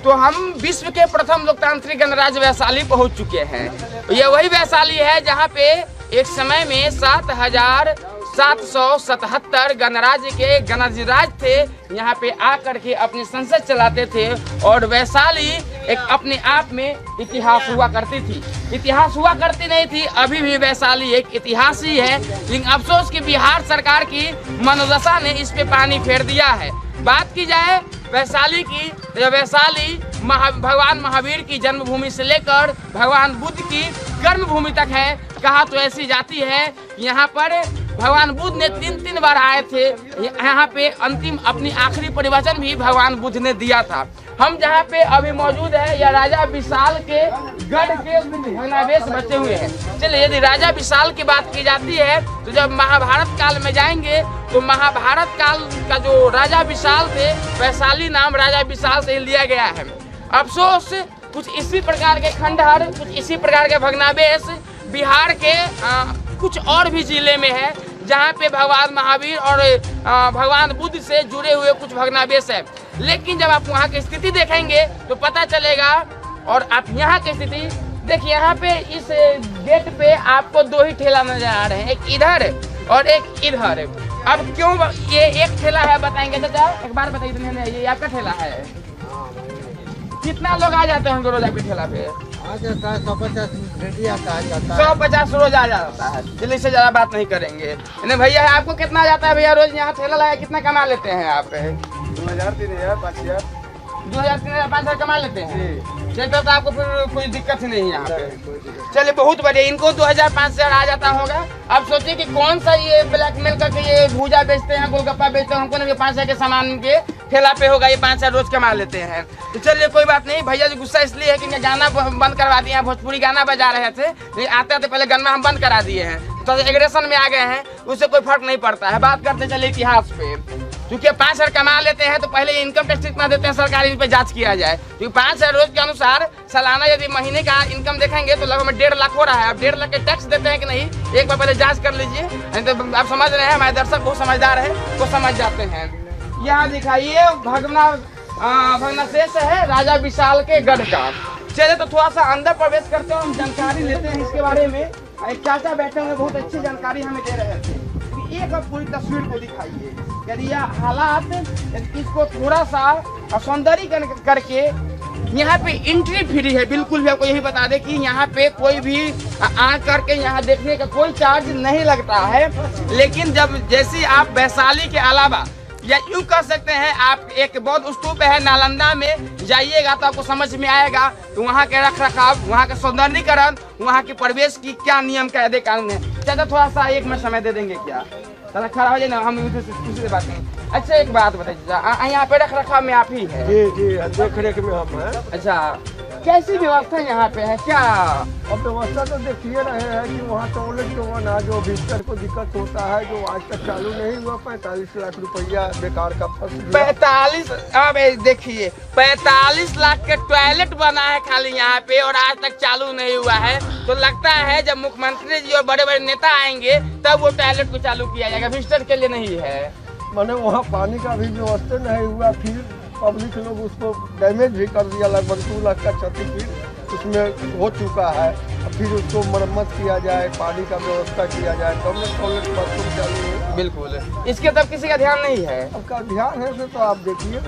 तो हम विश्व के प्रथम लोकतांत्रिक गणराज्य वैशाली पहुंच चुके हैं। ये वही वैशाली है जहां पे एक समय में 7,777 गणराज्य के गणराज थे, यहाँ पे आकर के अपनी संसद चलाते थे। और वैशाली एक अपने आप में इतिहास हुआ करती थी। इतिहास हुआ करती नहीं थी, अभी भी वैशाली एक इतिहास ही है। लेकिन अफसोस कि बिहार सरकार की मनोदशा ने इस पे पानी फेर दिया है। बात की जाए वैशाली की, तो वैशाली भगवान महावीर की जन्मभूमि से लेकर भगवान बुद्ध की कर्मभूमि तक है। कहा तो ऐसी जाती है यहाँ पर भगवान बुद्ध ने 3 बार आए थे। यहाँ पे अंतिम अपनी आखिरी प्रवचन भी भगवान बुद्ध ने दिया था। हम जहाँ पे अभी मौजूद है यह राजा विशाल के गढ़ के भग्नावशेष बचे हुए हैं। चलिए, यदि राजा विशाल की बात की जाती है तो जब महाभारत काल में जाएंगे तो महाभारत काल का जो राजा विशाल थे, वैशाली नाम राजा विशाल से ही लिया गया है। अफसोस कुछ इसी प्रकार के खंडहर, कुछ इसी प्रकार के भग्नावशेष बिहार के कुछ और भी जिले में है, जहाँ पे भगवान महावीर और भगवान बुद्ध से जुड़े हुए कुछ भग्नावशेष है। लेकिन जब आप वहाँ की स्थिति देखेंगे तो पता चलेगा। और आप यहाँ की स्थिति देखिए, यहाँ पे इस गेट पे आपको 2 ही ठेला नजर आ रहे हैं, एक इधर और एक इधर। अब क्यों ये एक ठेला है बताएंगे चाचा? एक बार बताइए, ये आपका ठेला है? कितना लोग आ जाते हैं रोज आपके ठेला पे? आ जाता है 150 150 रोज आ जाता है। चलिए, इससे ज्यादा बात नहीं करेंगे। भैया आपको कितना आ जाता है भैया रोज यहाँ ठेला लगा? कितना कमा लेते हैं आप? 2000, 3000, 5000, 2000, 3000, 5000 कमा लेते हैं। चलिए, तो आपको फिर कोई दिक्कत ही नहीं है यहाँ पे। चलिए, बहुत बढ़िया। इनको 2000, 5000 आ जाता होगा। अब सोचिए कि कौन सा ये ब्लैकमेल करके ये भूजा बेचते हैं, गोलगप्पा बेचते हैं, हमको नहीं 5,000 के सामान के ठेला पे होगा, ये 5,000 रोज कमा लेते हैं। तो चलिए, कोई बात नहीं। भैया जी गुस्सा इसलिए है कि गाना बंद करवा दिए हैं, भोजपुरी गाना बजा रहे थे, आते आते पहले गाना हम बंद करा दिए हैं, तो एग्रेशन में आ गए हैं। उससे कोई फर्क नहीं पड़ता है। बात करते चले इतिहास पे। क्योंकि 5,000 कमा लेते हैं तो पहले इनकम टैक्स कितना देते हैं सरकारी, इस पे जांच किया जाए। क्योंकि 5,000 रोज के अनुसार सालाना यदि महीने का इनकम देखेंगे तो लगभग 1.5 लाख हो रहा है। अब 1.5 लाख के टैक्स देते हैं कि नहीं, एक बार पहले जांच कर लीजिए। तो आप समझ रहे हैं, हमारे दर्शक बहुत समझदार है, वो समझ जाते हैं। यहाँ दिखाइए भग्नावशेष है राजा विशाल के गढ़ का। चलिए, तो थोड़ा सा अंदर प्रवेश करते हैं, हम जानकारी लेते हैं इसके बारे में। एक चाचा बैठे हुए बहुत अच्छी जानकारी हमें दे रहे थे। एक अब पूरी तस्वीर को दिखाइए, यदि यह हालात इसको थोड़ा सा सौंदर्यीकरण करके। यहाँ पे एंट्री फ्री है, बिल्कुल भी। आपको यही बता दें कि यहाँ पे कोई भी आ करके यहाँ देखने का कोई चार्ज नहीं लगता है। लेकिन जब जैसे आप वैशाली के अलावा या यूँ कह सकते हैं आप एक बौद्ध स्तूप है नालंदा में जाइएगा तो आपको समझ में आएगा कि वहाँ के रख रखाव, वहाँ का सौंदर्यीकरण, वहाँ के परिवेश की क्या नियम कायदे कानून है। चाचा थोड़ा सा 1 मिनट समय दे देंगे क्या? चला खड़ा हो जाए ना, हम किसी से बात नहीं। अच्छा, एक बात बताइए, यहाँ पे रख रखाव में आप ही है? जी, देख रेख में हम हैं। अच्छा, कैसी व्यवस्था यहाँ पे है क्या? अब व्यवस्था तो देखिए रहे हैं कि वहाँ टॉयलेट जो बना, जो विजिटर को दिक्कत होता है, जो आज तक चालू नहीं हुआ। 45 लाख रुपया बेकार का फंस गया। 45, अब देखिए 45 लाख के टॉयलेट बना है खाली यहाँ पे, और आज तक चालू नहीं हुआ है। तो लगता है जब मुख्यमंत्री जी और बड़े बड़े नेता आएंगे तब वो टॉयलेट को चालू किया जाएगा, विजिटर के लिए नहीं है। मैंने वहाँ पानी का भी व्यवस्था नहीं हुआ, फिर पब्लिक लोग उसको डैमेज भी कर दिया। लगभग 2 लाख का क्षति फिर उसमें हो चुका है। फिर उसको मरम्मत किया जाए, पानी का व्यवस्था किया जाए, तब टॉयलेट बाथरूम चालू है। बिल्कुल, इसके तब किसी का ध्यान नहीं है। आपका ध्यान है तो आप देखिए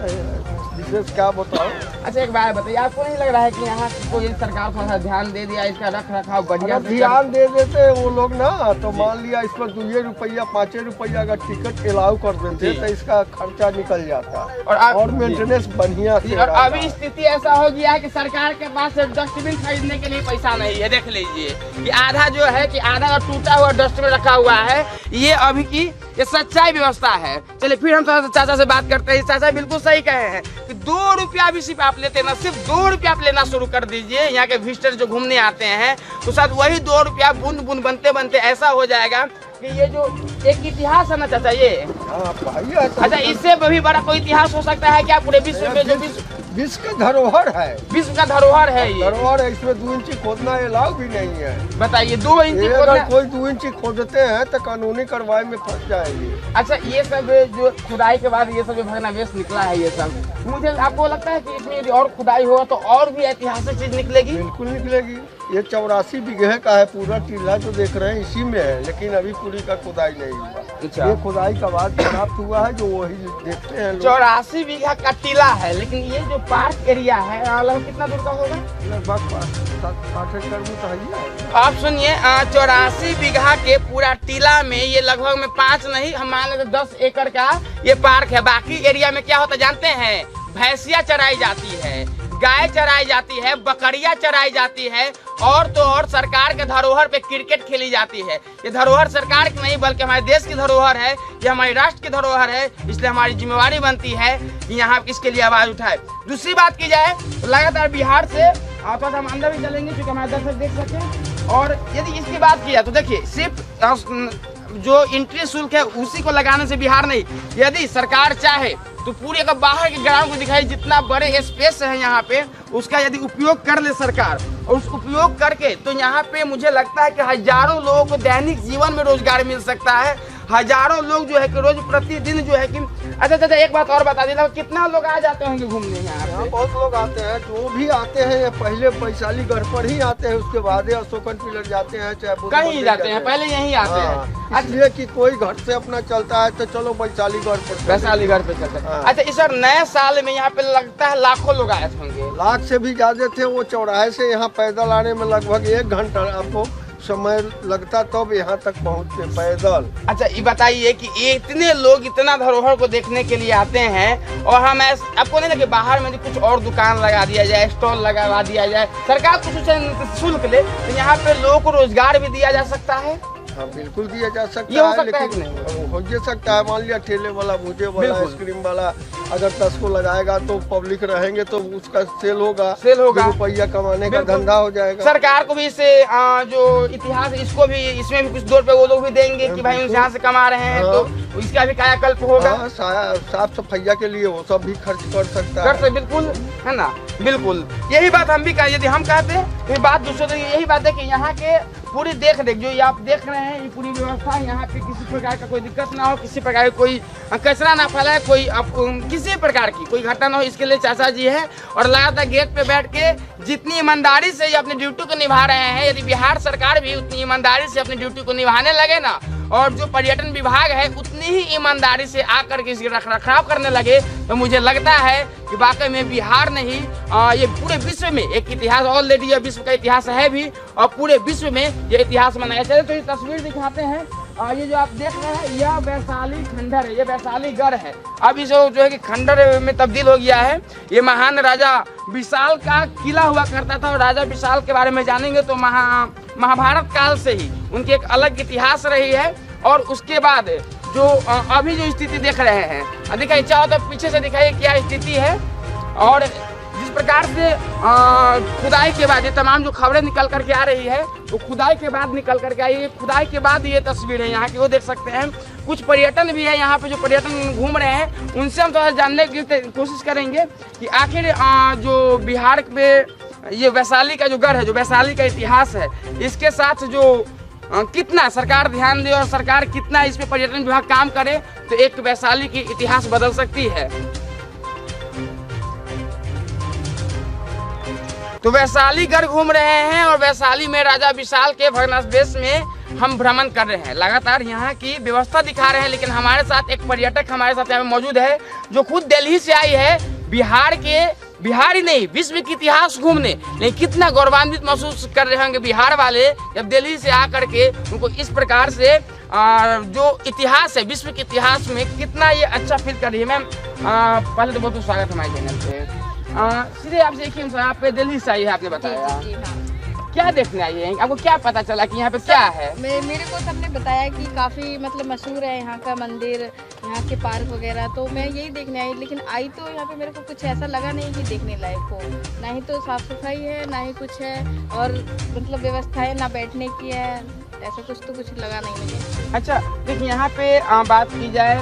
विशेष क्या बताओ। अच्छा, एक बात बताइए, आपको नहीं लग रहा है कि यहाँ कोई सरकार थोड़ा सा ध्यान दे दिया, इसका रख रखाव बढ़िया ध्यान दे देते वो लोग ना, तो मान लिया इस पर 2 रुपया 5 रुपया अगर टिकट अलाउ कर देते तो इसका खर्चा निकल जाता और मेंटेनेंस बढ़िया। और अभी स्थिति ऐसा हो गया है कि सरकार के पास डस्टबिन खरीदने के लिए पैसा नहीं है। देख लीजिए कि आधा जो है कि आधा टूटा हुआ डस्टबिन रखा हुआ है। ये अभी की ये सच्चाई व्यवस्था है। चलिए, फिर हम थोड़ा सा चाचा से बात करते हैं। चाचा बिल्कुल सही कहे हैं कि 2 रुपया भी सिर्फ आप लेते ना, सिर्फ 2 रुपया आप लेना शुरू कर दीजिए। यहाँ के विजिटर जो घूमने आते हैं तो शायद वही 2 रुपया बूंद बूंद बनते बनते ऐसा हो जाएगा कि ये जो एक इतिहास है ना चाचा, ये भाई, अच्छा, इससे भी बड़ा कोई इतिहास हो सकता है क्या पूरे विश्व में? जो विश्व का धरोहर है, विश्व का धरोहर है ये। धरोहर है, इसमें 2 इंची खोदना अलाउ भी नहीं है। बताइए 2 इंची ये खोदना। अगर कोई 2 इंची खोदते हैं तो कानूनी कार्रवाई में फंस जाएंगे। अच्छा, ये सब जो खुदाई के बाद ये सब जो भग्नावशेष निकला है, ये सब मुझे आपको लगता है कि इसमें यदि और खुदाई होगा तो और भी ऐतिहासिक चीज निकलेगी? बिल्कुल निकलेगी। ये 84 बीघे का है पूरा टीला जो देख रहे हैं, इसी में है, लेकिन अभी पूरी का खुदाई नहीं हुआ। अच्छा। ये खुदाई का बाद प्राप्त हुआ है, जो वही देखते हैं लोग। 84 बीघा का टीला है, लेकिन ये जो पार्क एरिया है लगभग कितना दूर का होगा? लगभग 60 एकड़ में तो है। आप सुनिए, 84 बीघा के पूरा टीला में ये लगभग में 5 नहीं, हम मान लेते 10 एकड़ का ये पार्क है। बाकी एरिया में क्या होता जानते हैं? भैंसिया चराई जाती है, गाय चराई जाती है, बकरियां चराई जाती है, और तो और सरकार के धरोहर पे क्रिकेट खेली जाती है। ये धरोहर सरकार की नहीं बल्कि हमारे देश की धरोहर है, ये हमारे राष्ट्र की धरोहर है, इसलिए हमारी जिम्मेवारी बनती है कि यहाँ इसके लिए आवाज उठाए। दूसरी बात की जाए तो लगातार बिहार से थोड़ा हम अंदर भी चलेंगे क्योंकि हमारे दर्शक देख सकें। और यदि इसकी बात की जाए तो देखिए, सिर्फ जो एंट्री शुल्क है उसी को लगाने से बिहार नहीं, यदि सरकार चाहे तो पूरे का बाहर के ग्राउंड को दिखाई, जितना बड़े स्पेस है यहाँ पे, उसका यदि उपयोग कर ले सरकार, और उस उपयोग करके तो यहाँ पे मुझे लगता है कि हजारों लोगों को दैनिक जीवन में रोजगार मिल सकता है। हजारों लोग जो है कि रोज प्रतिदिन जो है कि अच्छा एक बात और बता दीजिए, कितना लोग आ जाते होंगे घूमने यहाँ पे? बहुत लोग आते हैं, जो भी आते हैं ये पहले वैशालीगढ़ पर ही आते हैं, उसके बाद अशोकन पिलर जाते हैं, चाहे कहीं जाते हैं, पहले यहीं आते हैं। इसलिए कि कोई घर से अपना चलता है तो चलो वैशालीगढ़ पर, वैशालीगढ़ पे चलते हैं। अच्छा, इस बार नए साल में यहाँ पे लगता है लाखों लोग आए होंगे। लाख से भी ज्यादा थे। वो चौराहे से यहाँ पैदल आने में लगभग 1 घंटा आपको समय लगता, तब यहाँ तक पहुँचते पैदल। अच्छा, ये बताइए कि इतने लोग इतना धरोहर को देखने के लिए आते हैं, और हम आपको नहीं लगे बाहर में कुछ और दुकान लगा दिया जाए, स्टॉल लगा दिया जाए, सरकार कुछ शुल्क ले, तो यहाँ पे लोगों को रोजगार भी दिया जा सकता है? हाँ, बिल्कुल दिया जा सकता ये हो है, सकता है लेकिन कि नहीं? हो जा सकता है। मान लिया ठेले वाला, भूजे वाला, आइसक्रीम वाला अगर 10 को लगाएगा तो पब्लिक रहेंगे तो उसका सेल होगा, रुपया कमाने का धंधा हो जाएगा। सरकार को भी इससे जो इतिहास, इसको भी, इसमें भी कुछ 2 रुपए वो लोग भी देंगे कि भाई उनसे यहाँ से कमा रहे हैं, तो इसका भी कायाकल्प होगा। साफ सफाइया के लिए वो सब भी खर्च कर सकता है। बिल्कुल, है ना? बिल्कुल, यही बात हम भी कहें, यदि हम कहते हैं तो बात दूसरों से यही बात है कि यहाँ के पूरी देख रेख जो ये आप देख रहे हैं, ये पूरी व्यवस्था, यहाँ पे किसी प्रकार का कोई दिक्कत ना हो, किसी प्रकार का कोई कचरा ना फैलाए, कोई किसी प्रकार की कोई घटना ना हो, इसके लिए चाचा जी है। और लगातार गेट पे बैठ के जितनी ईमानदारी से ये अपनी ड्यूटी को निभा रहे हैं, यदि बिहार सरकार भी उतनी ईमानदारी से अपनी ड्यूटी को निभाने लगे ना, और जो पर्यटन विभाग है उतनी ही ईमानदारी से आकर के इसकी रखरखाव करने लगे, तो मुझे लगता है कि वाकई में बिहार नहीं, ये पूरे विश्व में एक इतिहास, ऑलरेडी ये विश्व का इतिहास है भी, और पूरे विश्व में ये इतिहास मनाया। चलिए तो ये तस्वीर दिखाते हैं। ये जो आप देख रहे हैं यह वैशाली खंडर है, ये वैशालीगढ़ है। अब इस जो है कि खंडर में तब्दील हो गया है। ये महान राजा विशाल का किला हुआ करता था, और राजा विशाल के बारे में जानेंगे तो महाभारत काल से ही उनकी एक अलग इतिहास रही है। और उसके बाद जो अभी जो स्थिति देख रहे हैं, दिखाइए चाहो तो पीछे से दिखाइए क्या स्थिति है। और जिस प्रकार से खुदाई के बाद ये तमाम जो खबरें निकल करके आ रही है, वो खुदाई के बाद निकल करके आई है। खुदाई के बाद ये तस्वीर है यहाँ की, वो देख सकते हैं। कुछ पर्यटन भी है यहाँ पे, जो पर्यटन घूम रहे हैं, उनसे हम थोड़ा जानने की कोशिश करेंगे कि आखिर जो बिहार में ये वैशाली का जो गढ़ है, जो वैशाली का इतिहास है, इसके साथ जो कितना सरकार ध्यान दे और सरकार कितना इस पे पर्यटन विभाग काम करे, तो एक वैशाली की इतिहास बदल सकती है। तो वैशालीगढ़ घूम रहे हैं, और वैशाली में राजा विशाल के भग्नावशेष में हम भ्रमण कर रहे हैं। लगातार यहाँ की व्यवस्था दिखा रहे हैं, लेकिन हमारे साथ एक पर्यटक हमारे साथ यहाँ मौजूद है, जो खुद दिल्ली से आई है बिहार ही नहीं विश्व की इतिहास घूमने। लेकिन कितना गौरवान्वित महसूस कर रहे होंगे बिहार वाले जब दिल्ली से आकर के उनको इस प्रकार से जो इतिहास है, विश्व के इतिहास में कितना ये अच्छा फील कर रही है। मैम पहले तो बहुत स्वागत हमारे चैनल पे। सीधे आपसे एक ही, आप दिल्ली से आई है, आपने बताया जी, हाँ। क्या देखने आई है? आपको क्या पता चला कि यहाँ पे क्या है? मेरे को सबने बताया कि काफ़ी मतलब मशहूर है यहाँ का मंदिर, यहाँ के पार्क वगैरह, तो मैं यही देखने आई। लेकिन आई तो यहाँ पे मेरे को कुछ ऐसा लगा नहीं कि देखने लायक हो, ना ही तो साफ सफाई है, ना ही कुछ है, और मतलब व्यवस्था है ना बैठने की है, ऐसा कुछ तो कुछ लगा नहीं मुझे। अच्छा देखिए, यहाँ पे बात की जाए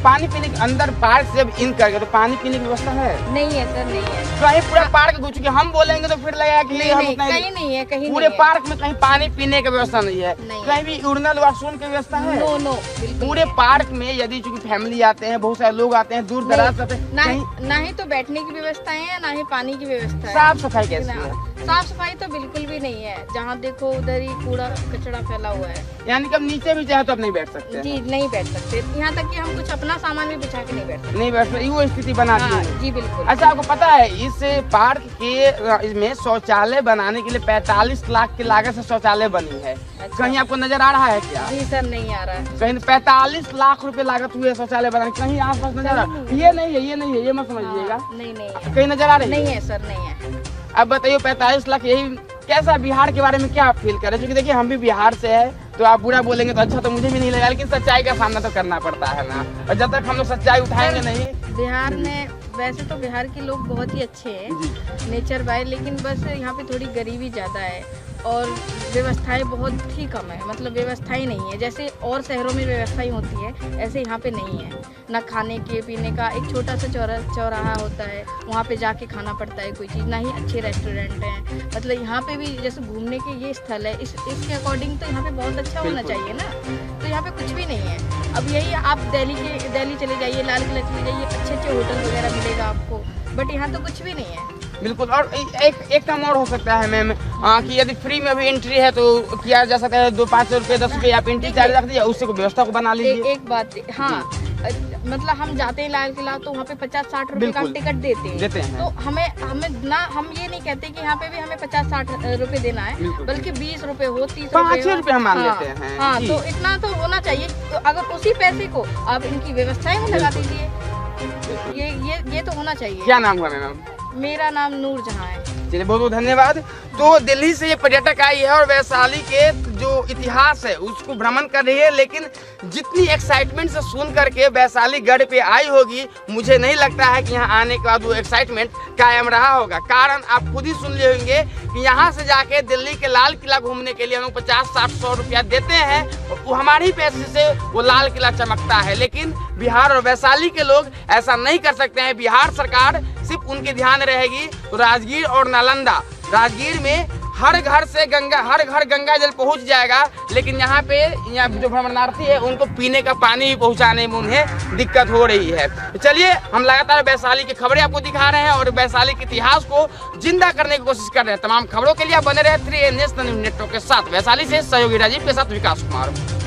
पानी पीने के अंदर पार्क से जब इन करके तो पानी पीने की व्यवस्था है? नहीं है सर, नहीं है। कहीं पूरा पार्क घुस चुके, हम बोलेंगे तो फिर लगेगा कि हम नहीं, उतना कहीं नहीं है, कहीं पूरे नहीं है। पार्क में कहीं पानी पीने की व्यवस्था नहीं है, नहीं है। कहीं भी यूरिनल वॉशरूम की व्यवस्था है? नो नो, बिल्कुल पूरे नहीं। पार्क में यदि चूंकि फैमिली आते हैं, बहुत सारे लोग आते हैं, दूर दराज से आते हैं, कहीं ना ही तो बैठने की व्यवस्था है, ना ही पानी की व्यवस्था है। साफ सफाई कैसी है? साफ सफाई तो बिल्कुल भी नहीं है, जहाँ देखो उधर ही कूड़ा कचड़ा फैला हुआ है। यानी कि अब नीचे भी चाहे तो आप नहीं बैठ सकते? जी नहीं बैठ सकते, यहाँ तक कि हम कुछ अपना सामान भी बिछा के नहीं बैठ सकते। नहीं बैठ सकते, वो स्थिति बना दी हाँ, है। जी बिल्कुल। अच्छा, आपको पता है इस पार्क के इसमें शौचालय बनाने के लिए 45 लाख की लागत से शौचालय बनी है। अच्छा। कहीं आपको नजर आ रहा है क्या? जी सर, नहीं आ रहा है। कहीं 45 लाख रुपए लागत हुई है शौचालय बनाने, कहीं आसपास नजर आ रहा है? ये नहीं है, ये नहीं है, ये मत समझिएगा। नहीं नहीं है, कहीं नजर आ रही नहीं है सर, नहीं है। अब बताइए 45 लाख, यही कैसा बिहार के बारे में क्या आप फील करें? क्योंकि देखिए हम भी बिहार से है, तो आप बुरा बोलेंगे तो अच्छा तो मुझे भी नहीं लगेगा, लेकिन सच्चाई का सामना तो करना पड़ता है ना, और जब तक हम लोग सच्चाई उठाएंगे नहीं। बिहार में वैसे तो बिहार के लोग बहुत ही अच्छे हैं नेचर वाइज, लेकिन बस यहाँ पे थोड़ी गरीबी ज़्यादा है और व्यवस्थाएं बहुत ही कम है। मतलब व्यवस्थाएं नहीं है, जैसे और शहरों में व्यवस्थाएं होती है ऐसे यहाँ पे नहीं है। ना खाने के पीने का एक छोटा सा चौराहा होता है, वहाँ पे जाके खाना पड़ता है कोई चीज़, ना ही अच्छे रेस्टोरेंट हैं। मतलब यहाँ पे भी जैसे घूमने के ये स्थल है, इसके अकॉर्डिंग तो यहाँ पे बहुत अच्छा होना चाहिए ना, तो यहाँ पे कुछ भी नहीं है। अब यही आप दिल्ली चले जाइए, लाल किला चले जाइए, अच्छे अच्छे होटल वगैरह मिलेगा आपको, बट यहाँ तो कुछ भी नहीं है। बिल्कुल। और एक काम और हो सकता है मैम, कि यदि फ्री में भी एंट्री है तो किया जा सकता है, 2-5 रुपये 10 रुपये आप एंट्री चार्ज रख दीजिए, उससे कोई व्यवस्था को बना लीजिए। एक बात, हाँ, मतलब हम जाते हैं लाल किला तो वहाँ पे 50-60 रुपए का टिकट देते हैं। तो हमें ना, हम ये नहीं कहते कि यहाँ पे भी हमें 50-60 रुपए देना है, बल्कि 20 रुपए हो, 30 रुपए 5 रुपये हम मान लेते हैं। हाँ, तो इतना तो होना चाहिए। तो अगर उसी पैसे को आप इनकी व्यवस्थाएं में लगा दीजिए, ये तो होना चाहिए। क्या नाम हुआ मैम? मेरा नाम नूरजहां है। चलिए, बहुत बहुत धन्यवाद। तो दिल्ली से ये पर्यटक आई है और वैशाली के जो इतिहास है उसको भ्रमण कर रही है, लेकिन जितनी एक्साइटमेंट से सुन करके वैशाली गढ़ पे आई होगी, मुझे नहीं लगता है कि यहाँ आने के बाद वो एक्साइटमेंट कायम रहा होगा। कारण आप खुद ही सुन ले होंगे कि यहाँ से जाके दिल्ली के लाल किला घूमने के लिए हम लोग 50-60-100 रुपया देते हैं, और वो हमारे ही पैसे से वो लाल किला चमकता है। लेकिन बिहार और वैशाली के लोग ऐसा नहीं कर सकते हैं। बिहार सरकार सिर्फ उनके ध्यान रहेगी तो राजगीर और नालंदा, राजगीर में हर घर गंगा जल पहुंच जाएगा, लेकिन यहाँ जो भ्रमणार्थी है उनको पीने का पानी भी पहुंचाने में उन्हें दिक्कत हो रही है। चलिए, हम लगातार वैशाली की खबरें आपको दिखा रहे हैं और वैशाली के इतिहास को जिंदा करने की कोशिश कर रहे हैं। तमाम खबरों के लिए आप बने रहे 3 नेशनल न्यूज़ नेटवर्क के साथ। वैशाली से सहयोगी राजीव के साथ विकास कुमार।